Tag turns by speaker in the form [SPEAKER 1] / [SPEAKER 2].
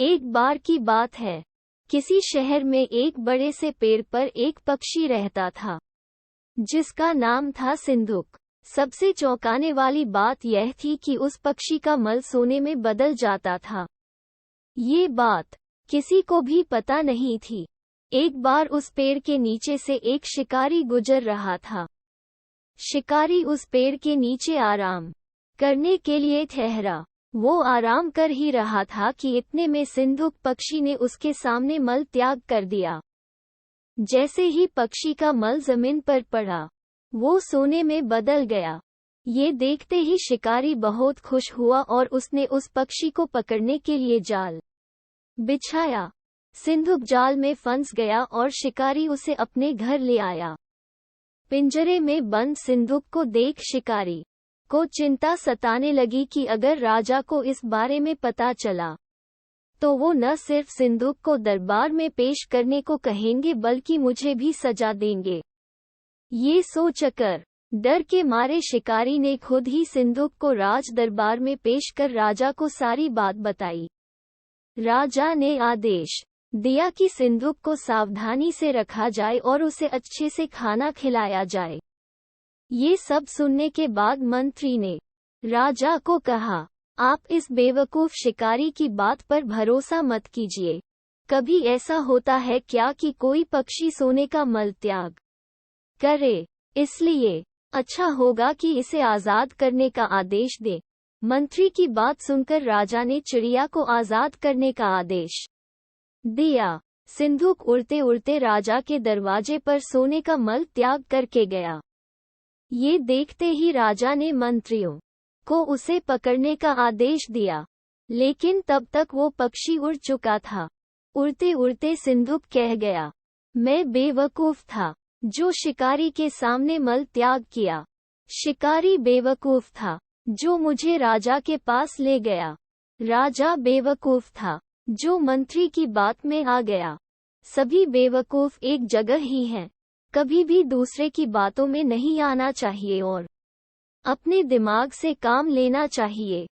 [SPEAKER 1] एक बार की बात है, किसी शहर में एक बड़े से पेड़ पर एक पक्षी रहता था, जिसका नाम था सिंधुक। सबसे चौंकाने वाली बात यह थी कि उस पक्षी का मल सोने में बदल जाता था। ये बात किसी को भी पता नहीं थी। एक बार उस पेड़ के नीचे से एक शिकारी गुजर रहा था। शिकारी उस पेड़ के नीचे आराम करने के लिए ठहरा। वो आराम कर ही रहा था कि इतने में सिंधुक पक्षी ने उसके सामने मल त्याग कर दिया। जैसे ही पक्षी का मल जमीन पर पड़ा, वो सोने में बदल गया। ये देखते ही शिकारी बहुत खुश हुआ और उसने उस पक्षी को पकड़ने के लिए जाल बिछाया। सिंधुक जाल में फंस गया और शिकारी उसे अपने घर ले आया। पिंजरे में बंद सिंधुक को देख शिकारी को चिंता सताने लगी कि अगर राजा को इस बारे में पता चला तो वो न सिर्फ सिंधुक को दरबार में पेश करने को कहेंगे बल्कि मुझे भी सजा देंगे। ये सोचकर डर के मारे शिकारी ने खुद ही सिंधुक को राज दरबार में पेश कर राजा को सारी बात बताई। राजा ने आदेश दिया कि सिंधुक को सावधानी से रखा जाए और उसे अच्छे से खाना खिलाया जाए। ये सब सुनने के बाद मंत्री ने राजा को कहा, आप इस बेवकूफ शिकारी की बात पर भरोसा मत कीजिए। कभी ऐसा होता है क्या कि कोई पक्षी सोने का मल त्याग करे? इसलिए अच्छा होगा कि इसे आजाद करने का आदेश दे। मंत्री की बात सुनकर राजा ने चिड़िया को आजाद करने का आदेश दिया। सिंधुक उड़ते उड़ते राजा के दरवाजे पर सोने का मल त्याग करके गया। ये देखते ही राजा ने मंत्रियों को उसे पकड़ने का आदेश दिया, लेकिन तब तक वो पक्षी उड़ चुका था। उड़ते उड़ते सिंधुक कह गया, मैं बेवकूफ था जो शिकारी के सामने मल त्याग किया। शिकारी बेवकूफ था जो मुझे राजा के पास ले गया। राजा बेवकूफ था जो मंत्री की बात में आ गया। सभी बेवकूफ एक जगह ही हैं। कभी भी दूसरे की बातों में नहीं आना चाहिए और अपने दिमाग से काम लेना चाहिए।